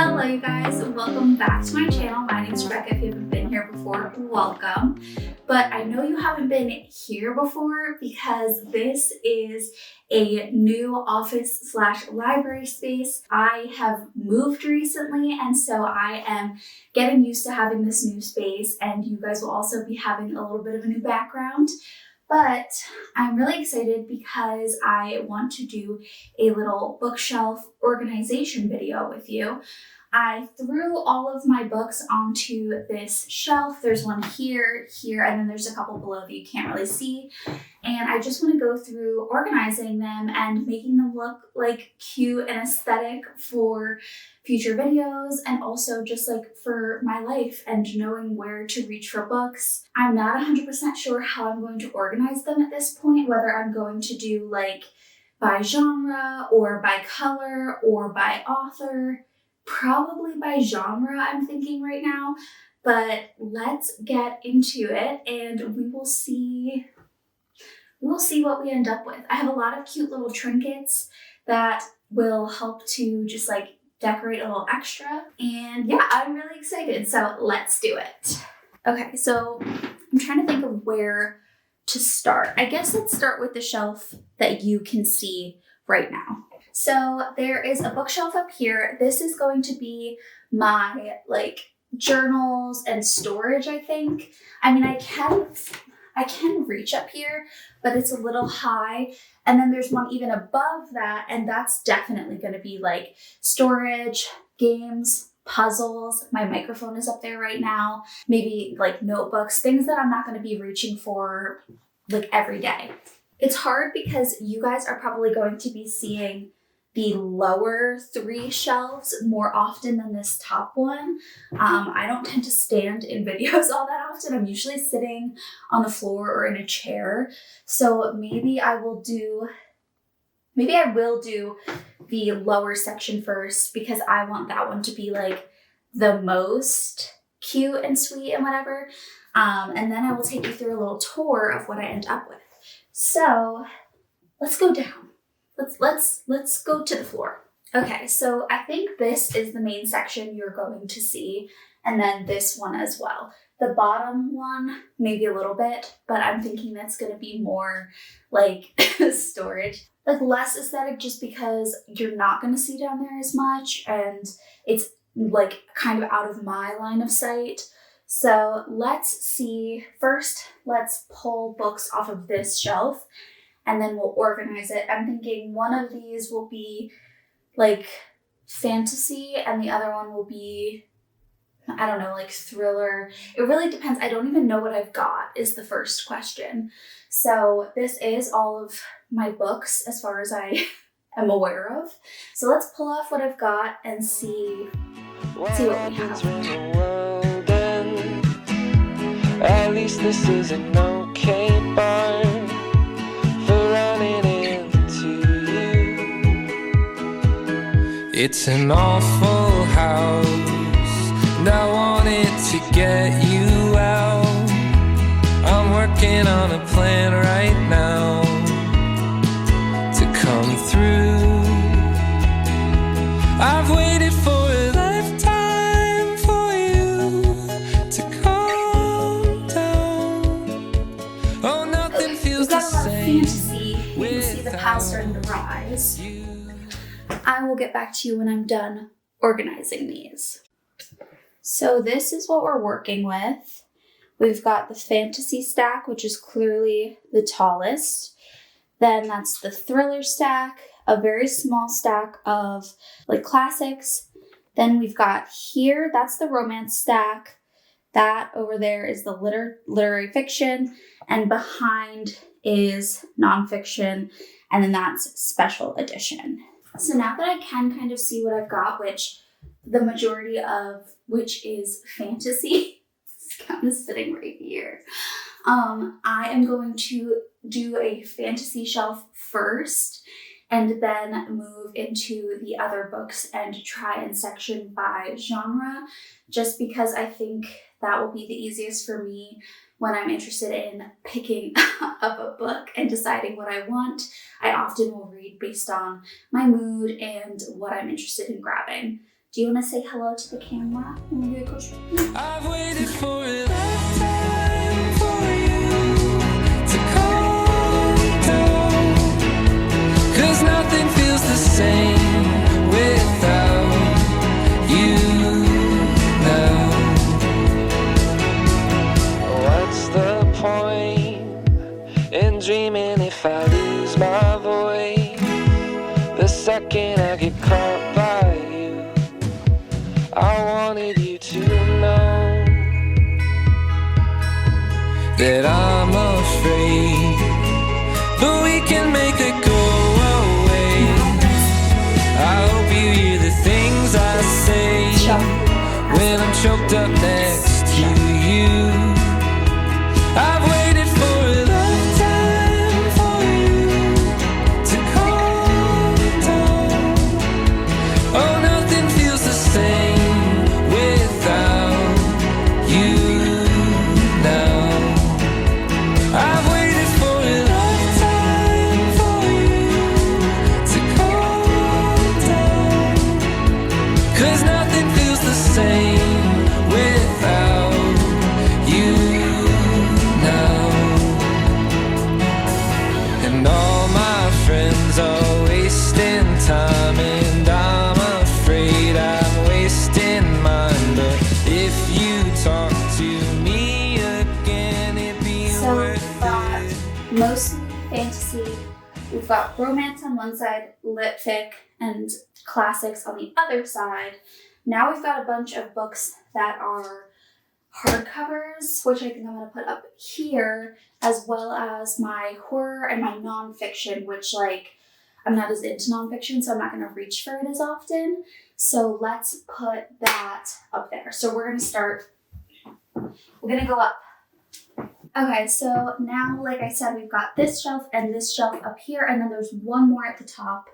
Hello you guys, welcome back to my channel. My name is Becca. If you haven't been here before, welcome. But I know you haven't been here before because this is a new office / library space. I have moved recently and so I am getting used to having this new space, and you guys will also be having a little bit of a new background. But I'm really excited because I want to do a little bookshelf organization video with you. I threw all of my books onto this shelf. There's one here, and then there's a couple below that you can't really see. And I just want to go through organizing them and making them look like cute and aesthetic for future videos, and also just like for my life and knowing where to reach for books. I'm not 100% sure how I'm going to organize them at this point, whether I'm going to do like by genre or by color or by author. Probably by genre, I'm thinking right now, but let's get into it and we will see what we end up with. I have a lot of cute little trinkets that will help to just like decorate a little extra, and yeah, I'm really excited, so let's do it. Okay, so I'm trying to think of where to start. I guess let's start with the shelf that you can see right now. So there is a bookshelf up here. This is going to be my like journals and storage, I think. I mean, I can reach up here, but it's a little high. And then there's one even above that, and that's definitely going to be like storage, games, puzzles. My microphone is up there right now. Maybe like notebooks, things that I'm not going to be reaching for like every day. It's hard because you guys are probably going to be seeing the lower 3 shelves more often than this top one. I don't tend to stand in videos all that often. I'm usually sitting on the floor or in a chair. So maybe I will do the lower section first because I want that one to be like the most cute and sweet and whatever. And then I will take you through a little tour of what I end up with. So let's go down. Let's go to the floor. Okay, so I think this is the main section you're going to see, and then this one as well. The bottom one, maybe a little bit, but I'm thinking that's going to be more like storage. Like less aesthetic just because you're not going to see down there as much, and it's like kind of out of my line of sight. So let's see. First, let's pull books off of this shelf, and then we'll organize it. I'm thinking one of these will be like fantasy and the other one will be, I don't know, like thriller. It really depends. I don't even know what I've got is the first question. So this is all of my books as far as I am aware of. So let's pull off what I've got and see what we have. At least this is an okay bar for running into you. It's an awful house, and I wanted to get you out. I'm working on a plan right now to come through. I've waited for a lifetime for you to calm down. Oh, nothing feels the same. Fantasy. You can see the pile starting to rise. I will get back to you when I'm done organizing these. So this is what we're working with. We've got the fantasy stack, which is clearly the tallest. Then that's the thriller stack, a very small stack of like classics. Then we've got here, that's the romance stack. That over there is the literary fiction, and behind is nonfiction, and then that's special edition. So now that I can kind of see what I've got, which the majority of which is fantasy, it's kind of sitting right here. I am going to do a fantasy shelf first and then move into the other books and try and section by genre, just because I think that will be the easiest for me when I'm interested in picking up a book and deciding what I want. I often will read based on my mood and what I'm interested in grabbing. Do you want to say hello to the camera? I've waited for a lifetime for you to calm down, 'cause nothing feels the same without you now. What's the point in dreaming if I lose my voice? The second I get caught by you, I wanted you to know that I'm afraid, but we can make it go away. I hope you hear the things I say when I'm choked up next to you. I've waited for a lifetime for you to calm down. Oh, nothing feels the same without you now. I've waited for a lifetime for you to calm down, 'cause nothing feels the same without you now. And all my friends are wasting time, and I'm afraid I'm wasting mine. But if you talk to me again, it'd be So worth we've got it. mostly fantasy. We've got romance on one side, lit fic, and classics on the other side. Now we've got a bunch of books that are hardcovers, which I think I'm going to put up here, as well as my horror and my nonfiction, which, like, I'm not as into nonfiction, so I'm not going to reach for it as often. So let's put that up there. So we're going to start, we're going to go up. Okay, so now, like I said, we've got this shelf and this shelf up here, and then there's one more at the top.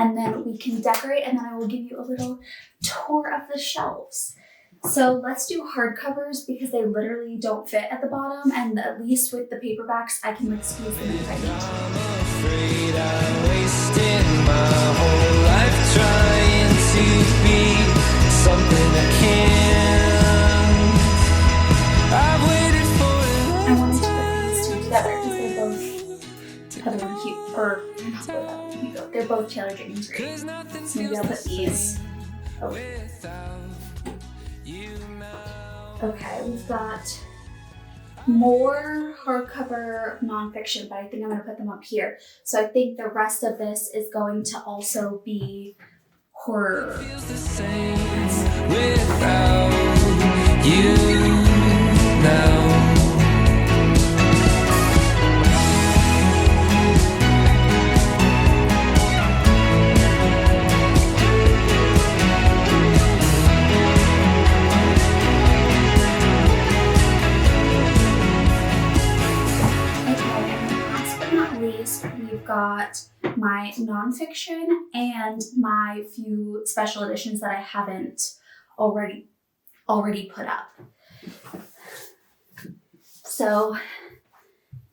And then we can decorate, and then I will give you a little tour of the shelves. So let's do hardcovers because they literally don't fit at the bottom, and at least with the paperbacks, I can like squeeze them in if I need to. I'm afraid I wasted my whole life trying to be something I can't. I've waited for I a wanted to put these two together because they're both Heather and Cute, or not both Heather and Cute, they're both Taylor Jenkins Reid. So maybe I'll put these over. without you now. Okay, we've got more hardcover nonfiction, but I think I'm going to put them up here. So I think the rest of this is going to also be horror. Feels the same without you now. We've got my nonfiction and my few special editions that I haven't already put up. So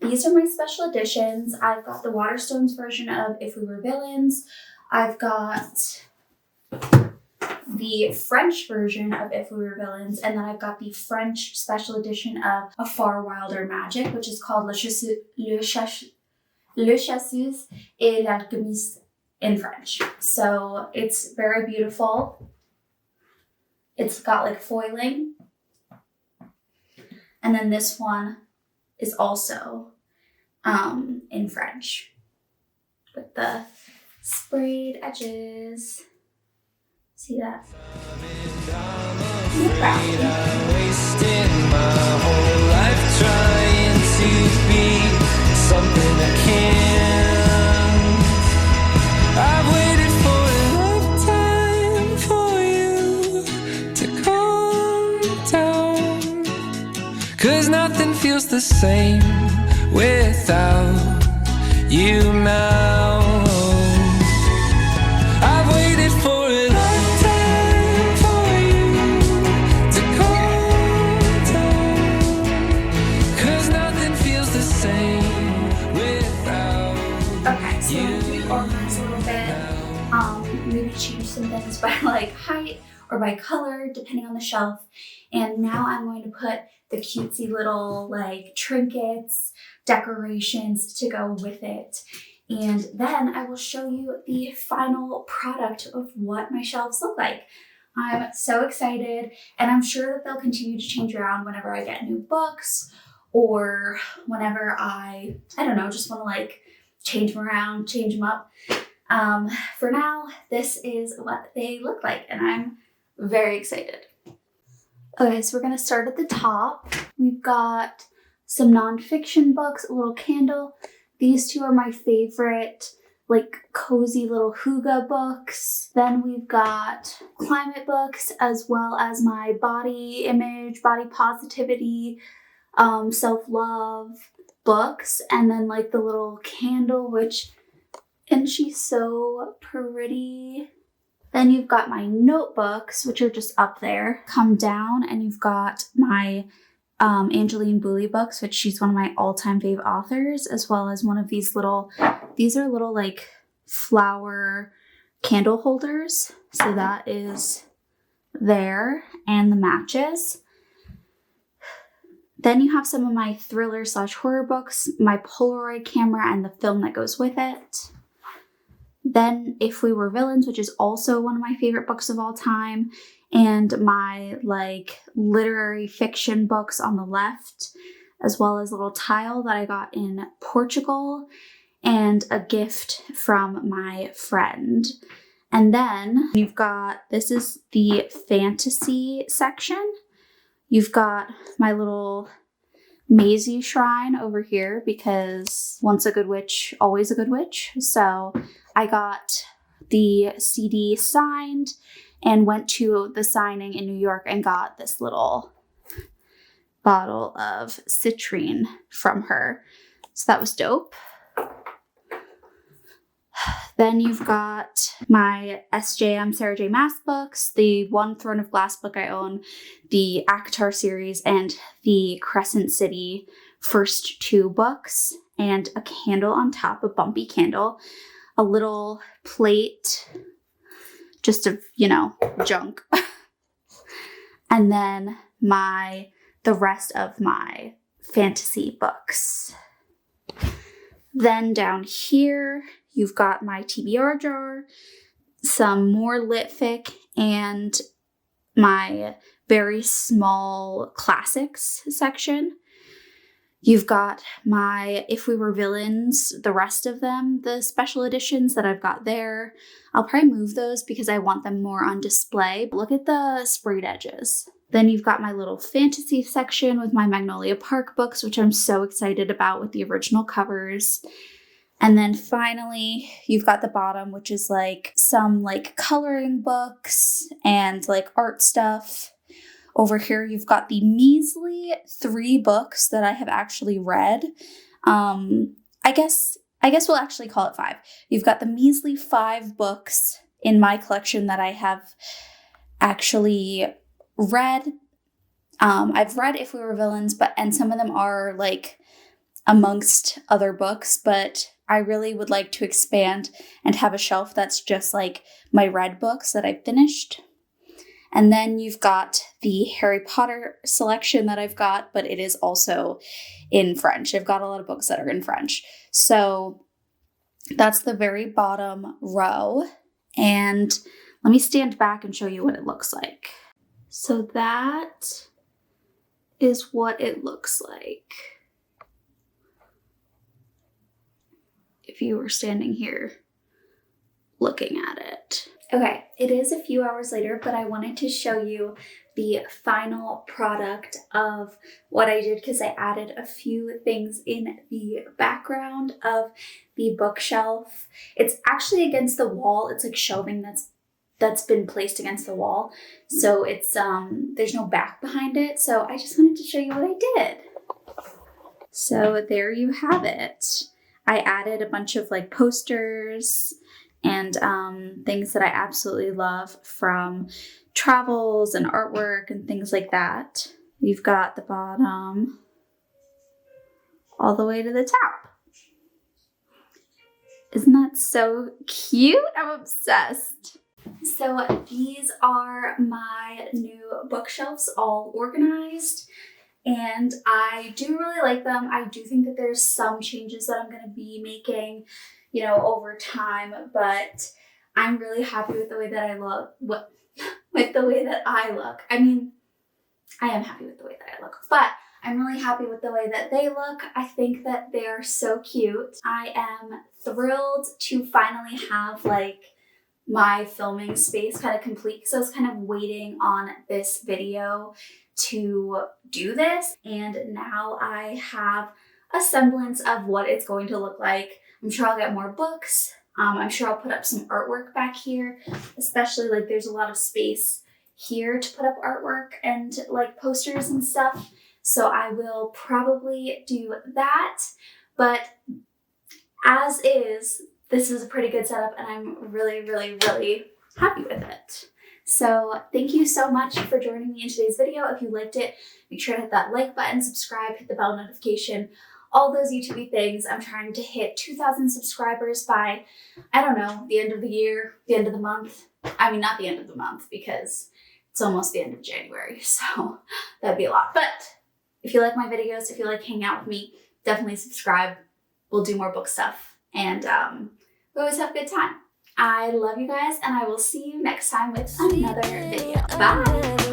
these are my special editions. I've got the Waterstones version of If We Were Villains. I've got the French version of If We Were Villains, and then I've got the French special edition of A Far Wilder Magic, which is called Le Chasseuse et l'Alchimiste in French. So it's very beautiful. It's got like foiling. And then this one is also in French with the sprayed edges. See that? I wasted my whole life trying to be something I can't. I've waited for a lifetime for you to calm down, 'cause nothing feels the same without you now. I've waited for a lifetime for you to calm down, 'cause nothing feels the same. Okay, so reorganize a little bit, maybe change some things by like height or by color, depending on the shelf. And now I'm going to put the cutesy little like trinkets, decorations to go with it. And then I will show you the final product of what my shelves look like. I'm so excited, and I'm sure that they'll continue to change around whenever I get new books or whenever I don't know, just want to like change them around, change them up. For now, this is what they look like, and I'm very excited. Okay, so we're gonna start at the top. We've got some nonfiction books, a little candle. These two are my favorite, like cozy little hygge books. Then we've got climate books, as well as my body image, body positivity, self-love books. And then like the little candle, and she's so pretty. Then you've got my notebooks, which are just up there. Come down and you've got my Angeline Boulley books, which she's one of my all-time fave authors, as well as one of these these are little like flower candle holders. So that is there, and the matches. Then you have some of my thriller/horror books, my Polaroid camera, and the film that goes with it. Then If We Were Villains, which is also one of my favorite books of all time, and my like literary fiction books on the left, as well as a little tile that I got in Portugal and a gift from my friend. And then you've got, this is the fantasy section. You've got my little Maisie shrine over here, because once a good witch, always a good witch. So I got the CD signed and went to the signing in New York and got this little bottle of citrine from her. So that was dope. Then you've got my SJM Sarah J. Maas books, the one Throne of Glass book I own, the ACOTAR series, and the Crescent City first two books, and a candle on top, a bumpy candle, a little plate, just of, junk. And then the rest of my fantasy books. Then down here, you've got my TBR jar, some more lit fic, and my very small classics section. You've got my If We Were Villains, the rest of them, the special editions that I've got there. I'll probably move those because I want them more on display. Look at the sprayed edges. Then you've got my little fantasy section with my Magnolia Park books, which I'm so excited about, with the original covers. And then finally, you've got the bottom, which is like some like coloring books and like art stuff. Over here, you've got the measly 3 books that I have actually read. I guess we'll actually call it 5. You've got the measly 5 books in my collection that I have actually read. I've read If We Were Villains, and some of them are like amongst other books, but I really would like to expand and have a shelf that's just like my read books that I've finished. And then you've got the Harry Potter selection that I've got, but it is also in French. I've got a lot of books that are in French. So that's the very bottom row. And let me stand back and show you what it looks like. So that is what it looks like if you were standing here looking at it. Okay, it is a few hours later, but I wanted to show you the final product of what I did, because I added a few things in the background of the bookshelf. It's actually against the wall. It's like shelving that's been placed against the wall. So it's there's no back behind it. So I just wanted to show you what I did. So there you have it. I added a bunch of like posters and things that I absolutely love from travels and artwork and things like that. You've got the bottom all the way to the top. Isn't that so cute? I'm obsessed. So these are my new bookshelves all organized, and I do really like them. I do think that there's some changes that I'm going to be making, over time, but I'm really happy with the way that I look. With the way that I look. I mean, I am happy with the way that I look, but I'm really happy with the way that they look. I think that they're so cute. I am thrilled to finally have my filming space kind of complete. So I was kind of waiting on this video to do this, and now I have a semblance of what it's going to look like. I'm sure I'll get more books. I'm sure I'll put up some artwork back here, especially there's a lot of space here to put up artwork and posters and stuff. So I will probably do that. But as is, this is a pretty good setup, and I'm really, really, really happy with it. So thank you so much for joining me in today's video. If you liked it, make sure to hit that like button, subscribe, hit the bell notification, all those YouTube things. I'm trying to hit 2,000 subscribers by, I don't know, the end of the year, the end of the month. I mean, not the end of the month because it's almost the end of January, so that'd be a lot. But if you like my videos, if you like hanging out with me, definitely subscribe. We'll do more book stuff, and we always have a good time. I love you guys, and I will see you next time with another video. Bye!